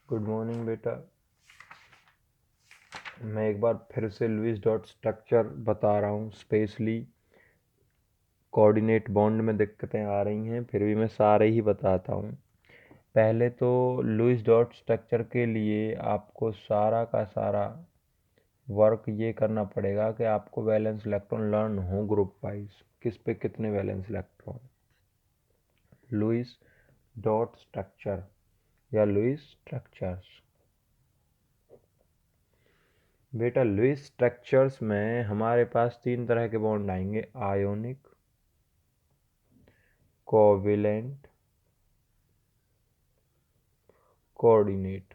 Good morning बेटा। मैं एक बार फिर से लुईस डॉट स्ट्रक्चर बता रहा हूँ। स्पेशली कोऑर्डिनेट बॉन्ड में दिक्कतें आ रही हैं, फिर भी मैं सारे ही बताता हूँ। पहले तो लुईस डॉट स्ट्रक्चर के लिए आपको सारा का सारा वर्क ये करना पड़ेगा कि आपको वैलेंस इलेक्ट्रॉन लर्न हो ग्रुप वाइज, किस पे कितने valence electron. Lewis dot structure या लुईस स्ट्रक्चर्स। बेटा लुईस स्ट्रक्चर्स में हमारे पास 3 तरह के बॉन्ड आएंगे, आयोनिक, कोवेलेंट, कोऑर्डिनेट।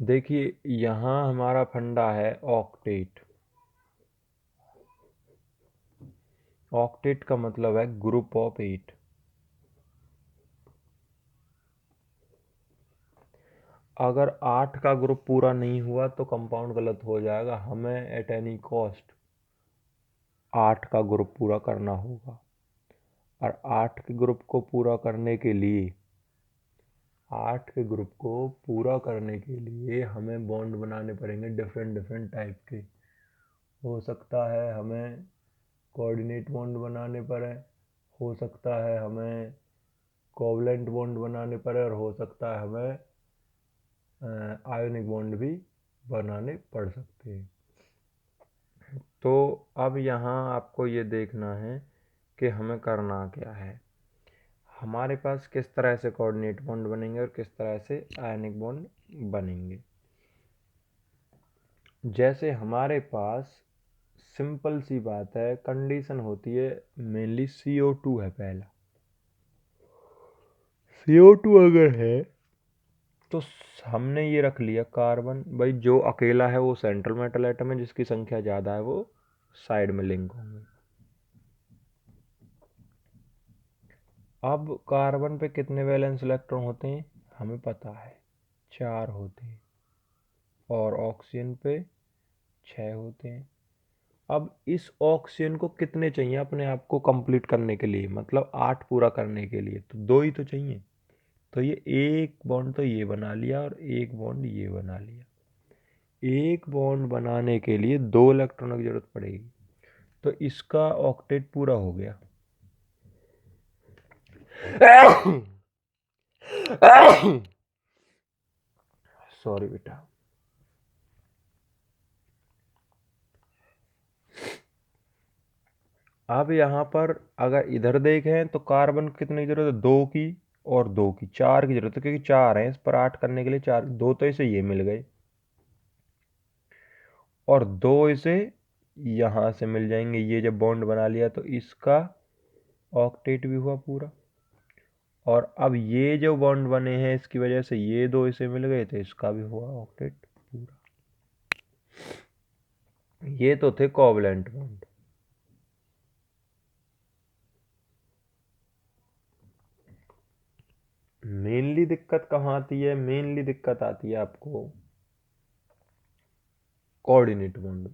देखिए यहाँ हमारा फंडा है ऑक्टेट। ऑक्टेट का मतलब है ग्रुप ऑफ 8। अगर 8 का ग्रुप पूरा नहीं हुआ तो कंपाउंड गलत हो जाएगा। हमें एट एनी कॉस्ट 8 का ग्रुप पूरा करना होगा, और 8 के ग्रुप को पूरा करने के लिए 8 के ग्रुप को पूरा करने के लिए हमें बॉन्ड बनाने पड़ेंगे डिफरेंट डिफरेंट टाइप के। हो सकता है हमें कोऑर्डिनेट बॉन्ड बनाने पड़े, हो सकता है हमें कोवलेंट बॉन्ड बनाने पड़े, और हो सकता है हमें आयोनिक बॉन्ड भी बनाने पड़ सकते हैं। तो अब यहाँ आपको ये देखना है कि हमें करना क्या है। हमारे पास किस तरह से कोऑर्डिनेट बॉन्ड बनेंगे और किस तरह से आयनिक बॉन्ड बनेंगे। जैसे हमारे पास सिंपल सी बात है, कंडीशन होती है मेनली CO2 है। पहला CO2 अगर है तो हमने ये रख लिया कार्बन। भाई जो अकेला है वो सेंट्रल मेटल एटम है, जिसकी संख्या ज़्यादा है वो साइड में लिंक होंगे। अब कार्बन पे कितने वैलेंस इलेक्ट्रॉन होते हैं हमें पता है, 4 होते हैं, और ऑक्सीजन पे 6 होते हैं। अब इस ऑक्सीजन को कितने चाहिए अपने आप को कंप्लीट करने के लिए, मतलब 8 पूरा करने के लिए, तो 2 ही तो चाहिए। तो ये एक बॉन्ड तो ये बना लिया और एक बॉन्ड ये बना लिया। एक बॉन्ड बनाने के लिए 2 इलेक्ट्रॉनों की जरूरत पड़ेगी, तो इसका ऑक्टेट पूरा हो गया। सॉरी बेटा। अब यहाँ पर अगर इधर देखें तो कार्बन कितने की जरूरत है, 2 की और 2 की, 4 की जरूरत है, क्योंकि 4 है इस पर 8 करने के लिए। 4 2 तो इसे ये मिल गए, और 2 इसे यहाँ से मिल जाएंगे। ये जब बॉन्ड बना लिया तो इसका ऑक्टेट भी हुआ पूरा। और अब ये जो बॉन्ड बने हैं इसकी वजह से ये 2 इसे मिल गए, तो इसका भी हुआ ऑक्टेट पूरा। ये तो थे कोवलेंट बॉन्ड। मेनली दिक्कत कहाँ आती है, मेनली दिक्कत आती है आपको कोऑर्डिनेट बॉन्ड।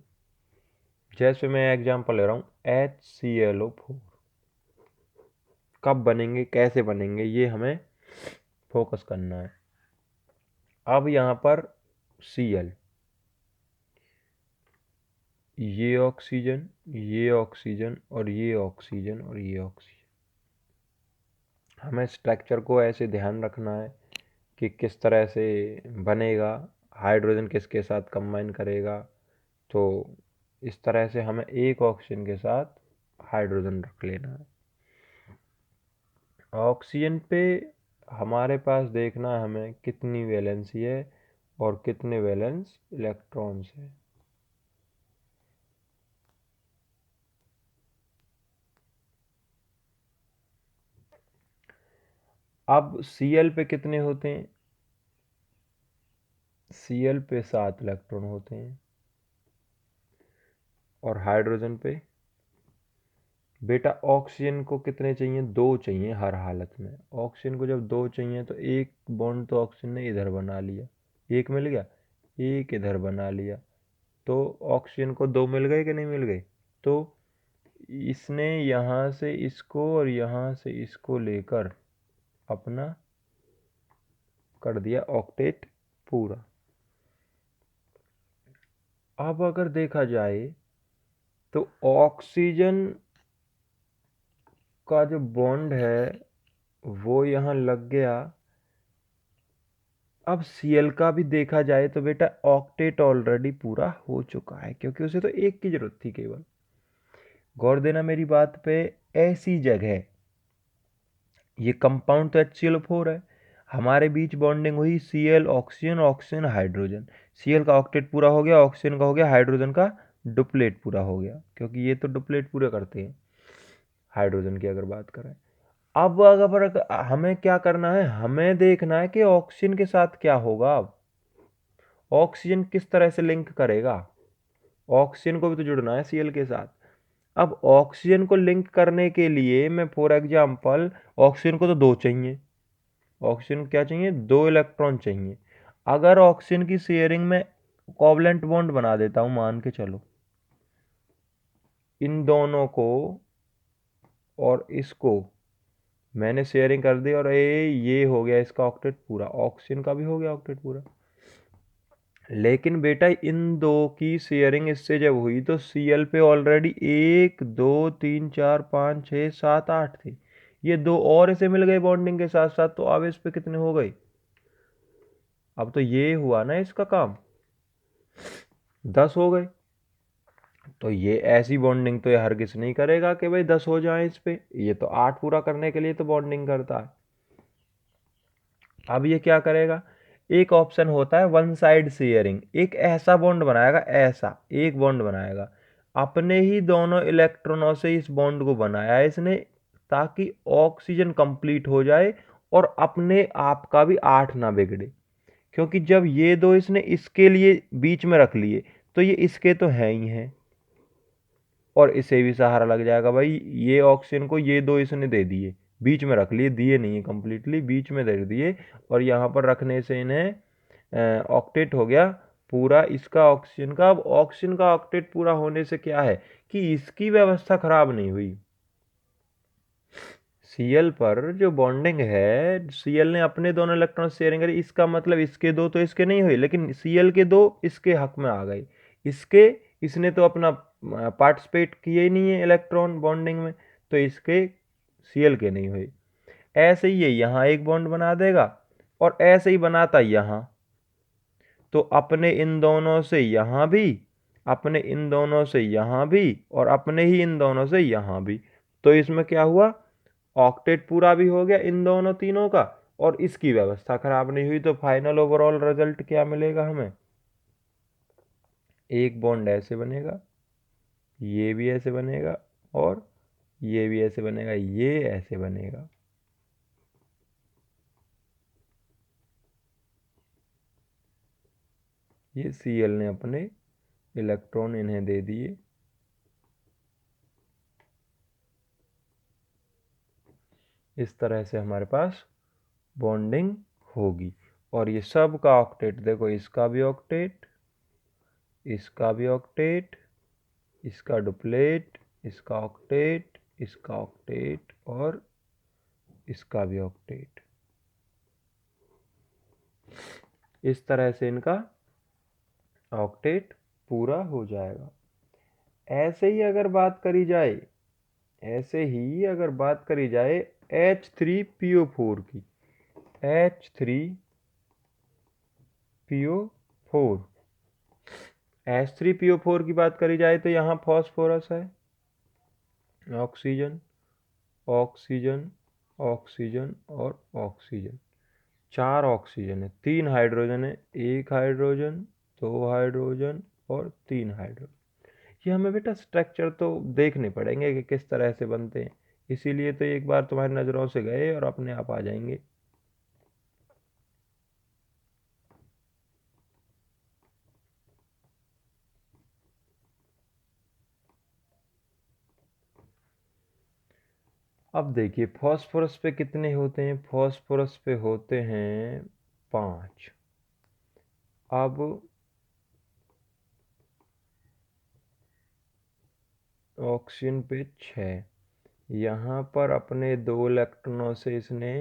जैसे मैं एग्जांपल ले रहा हूँ HClO4। कब बनेंगे कैसे बनेंगे ये हमें फोकस करना है। अब यहाँ पर Cl, ये ऑक्सीजन, ये ऑक्सीजन, और ये ऑक्सीजन, और ये ऑक्सीजन। हमें स्ट्रक्चर को ऐसे ध्यान रखना है कि किस तरह से बनेगा, हाइड्रोजन किसके साथ कंबाइन करेगा। तो इस तरह से हमें एक ऑक्सीजन के साथ हाइड्रोजन रख लेना है। ऑक्सीजन पे हमारे पास देखना है हमें कितनी वैलेंसी है और कितने वैलेंस इलेक्ट्रॉन्स है। अब Cl पे कितने होते हैं, Cl पे 7 इलेक्ट्रॉन होते हैं, और हाइड्रोजन पे बेटा ऑक्सीजन को कितने चाहिए, 2 चाहिए हर हालत में। ऑक्सीजन को जब 2 चाहिए तो एक बॉन्ड तो ऑक्सीजन ने इधर बना लिया, एक मिल गया, एक इधर बना लिया, तो ऑक्सीजन को 2 मिल गए कि नहीं मिल गए। तो इसने यहाँ से इसको और यहाँ से इसको लेकर अपना कर दिया ऑक्टेट पूरा। अब अगर देखा जाए तो ऑक्सीजन का जो बॉन्ड है वो यहाँ लग गया। अब Cl का भी देखा जाए तो बेटा ऑक्टेट ऑलरेडी पूरा हो चुका है, क्योंकि उसे तो एक की जरूरत थी केवल। गौर देना मेरी बात पे, ऐसी जगह ये कंपाउंड तो HCl4 है, हमारे बीच बॉन्डिंग हुई Cl oxygen, oxygen hydrogen. Cl का ऑक्टेट पूरा हो गया, ऑक्सीजन का हो गया, हाइड्रोजन का डुप्लेट पूरा हो गया, क्योंकि ये तो डुप्लेट पूरे करते हैं हाइड्रोजन की अगर बात करें। अब अगर हमें क्या करना है, हमें देखना है कि ऑक्सीजन के साथ क्या होगा। अब ऑक्सीजन किस तरह से लिंक करेगा, ऑक्सीजन को भी तो जुड़ना है Cl के साथ। अब ऑक्सीजन को लिंक करने के लिए मैं फॉर एग्जांपल, ऑक्सीजन को तो दो चाहिए, ऑक्सीजन क्या चाहिए, 2 इलेक्ट्रॉन चाहिए। अगर ऑक्सीजन की शेयरिंग में कोवलेंट बॉन्ड बना देता हूं, मान के चलो इन दोनों को और इसको मैंने शेयरिंग कर दी, और ये हो गया इसका ऑक्टेट पूरा, ऑक्सीजन का भी हो गया ऑक्टेट पूरा। लेकिन बेटा इन दो की शेयरिंग इससे जब हुई तो Cl पे ऑलरेडी 1 2 3 4 5 6 7 8 थे, ये दो और इसे मिल गए बॉन्डिंग के साथ साथ, तो अब इस पे कितने हो गए। अब तो ये हुआ ना इसका काम, 10 हो गए। तो ये ऐसी बॉन्डिंग तो ये हरगिज नहीं करेगा कि भाई 10 हो जाए इस पे, ये तो 8 पूरा करने के लिए तो बॉन्डिंग करता है। अब ये क्या करेगा, एक ऑप्शन होता है वन साइड शेयरिंग, एक ऐसा बॉन्ड बनाएगा, ऐसा एक बॉन्ड बनाएगा, अपने ही दोनों इलेक्ट्रॉनों से इस बॉन्ड को बनाया है इसने, ताकि ऑक्सीजन कंप्लीट हो जाए और अपने आप का भी 8 ना बिगड़े। क्योंकि जब ये दो इसने इसके लिए बीच में रख लिए तो ये इसके तो है ही हैं, और इसे भी सहारा लग जाएगा भाई, ये ऑक्सीजन को ये दो इसने दे दिए, बीच में रख लिए, दिए नहीं है कंप्लीटली, बीच में दे दिए, और यहाँ पर रखने से इन्हें ऑक्टेट हो गया पूरा इसका ऑक्सीजन का। अब ऑक्सीजन का ऑक्टेट पूरा होने से क्या है कि इसकी व्यवस्था खराब नहीं हुई। Cl पर जो बॉन्डिंग है, Cl ने अपने दोनों इलेक्ट्रॉन शेयरिंग करी, इसका मतलब इसके दो तो इसके नहीं हुए, लेकिन Cl के दो इसके हक में आ गए, इसके इसने तो अपना पार्टिसिपेट किए ही नहीं है इलेक्ट्रॉन बॉन्डिंग में, तो इसके Cl के नहीं हुए। ऐसे ही ये यहाँ एक बॉन्ड बना देगा, और ऐसे ही बनाता यहाँ, तो अपने इन दोनों से यहाँ भी, अपने इन दोनों से यहाँ भी, और अपने ही इन दोनों से यहाँ भी, तो इसमें क्या हुआ, ऑक्टेट पूरा भी हो गया इन दोनों तीनों का, और इसकी व्यवस्था खराब नहीं हुई। तो फाइनल ओवरऑल रिजल्ट क्या मिलेगा हमें, एक बॉन्ड ऐसे बनेगा, ये भी ऐसे बनेगा, और ये भी ऐसे बनेगा, ये ऐसे बनेगा। ये Cl ने अपने इलेक्ट्रॉन इन्हें दे दिए। इस तरह से हमारे पास बॉन्डिंग होगी, और ये सब का ऑक्टेट देखो, इसका भी ऑक्टेट, इसका भी ऑक्टेट, इसका डुप्लेट, इसका ऑक्टेट, इसका ऑक्टेट, और इसका भी ऑक्टेट। इस तरह से इनका ऑक्टेट पूरा हो जाएगा। ऐसे ही अगर बात करी जाए, ऐसे ही अगर बात करी जाए H3PO4 की, H3PO4, H3PO4 की बात करी जाए तो यहाँ फॉस्फोरस है, ऑक्सीजन, ऑक्सीजन, ऑक्सीजन और ऑक्सीजन, 4 ऑक्सीजन है, 3 हाइड्रोजन है, 1 हाइड्रोजन, 2 हाइड्रोजन और 3 हाइड्रोजन। ये हमें बेटा स्ट्रक्चर तो देखने पड़ेंगे कि किस तरह से बनते हैं, इसीलिए तो एक बार तुम्हारी नज़रों से गए और अपने आप आ जाएंगे। अब देखिए फॉस्फोरस पे कितने होते हैं, फॉस्फोरस पे होते हैं 5। अब ऑक्सीजन पे 6, यहाँ पर अपने 2 इलेक्ट्रॉनों से इसने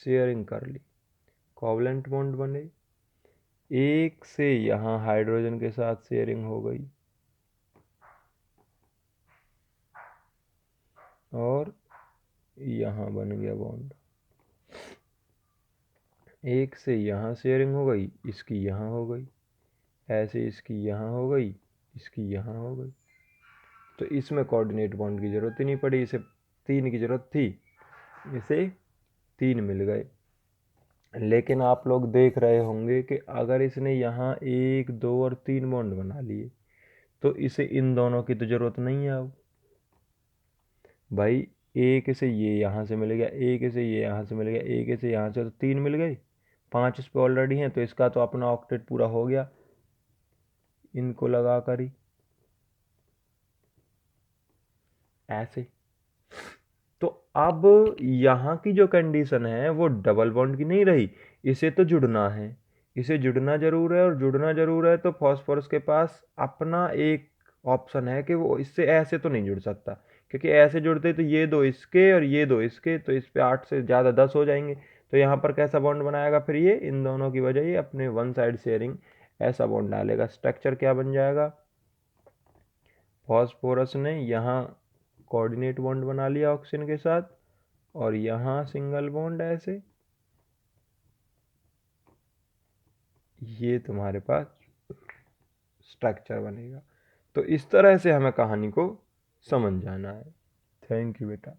शेयरिंग कर ली, कोवलेंट बॉन्ड बने। एक से यहाँ हाइड्रोजन के साथ शेयरिंग हो गई और यहाँ बन गया बॉन्ड। एक से यहाँ शेयरिंग हो गई, इसकी यहाँ हो गई, ऐसे इसकी यहाँ हो गई, इसकी यहाँ हो गई। तो इसमें कोऑर्डिनेट बॉन्ड की ज़रूरत ही नहीं पड़ी, इसे 3 की ज़रूरत थी, इसे 3 मिल गए। लेकिन आप लोग देख रहे होंगे कि अगर इसने यहाँ 1, 2 और 3 बॉन्ड बना लिए तो इसे इन दोनों की तो ज़रूरत नहीं है। अब भाई एक से ये यहाँ से मिल गया, एक से ये यहाँ से मिल गया, एक से यहाँ से, तो 3 मिल गए, 5 इस पे ऑलरेडी हैं, तो इसका तो अपना ऑक्टेट पूरा हो गया इनको लगा कर ही ऐसे। तो अब यहाँ की जो कंडीशन है वो डबल बॉन्ड की नहीं रही, इसे तो जुड़ना है, इसे जुड़ना जरूर है, और जुड़ना जरूर है तो फॉस्फोरस के पास अपना एक ऑप्शन है कि वो इससे ऐसे तो नहीं जुड़ सकता, क्योंकि ऐसे जुड़ते तो ये दो इसके और ये दो इसके, तो इस पे 8 से ज़्यादा 10 हो जाएंगे। तो यहाँ पर कैसा बॉन्ड बनाएगा फिर ये, इन दोनों की वजह ये अपने वन साइड शेयरिंग ऐसा बॉन्ड डालेगा। स्ट्रक्चर क्या बन जाएगा, फॉस्फोरस ने यहाँ कोऑर्डिनेट बॉन्ड बना लिया ऑक्सीजन के साथ, और यहाँ सिंगल बॉन्ड ऐसे, ये तुम्हारे पास स्ट्रक्चर बनेगा। तो इस तरह से हमें कहानी को समझ जाना है। थैंक यू बेटा।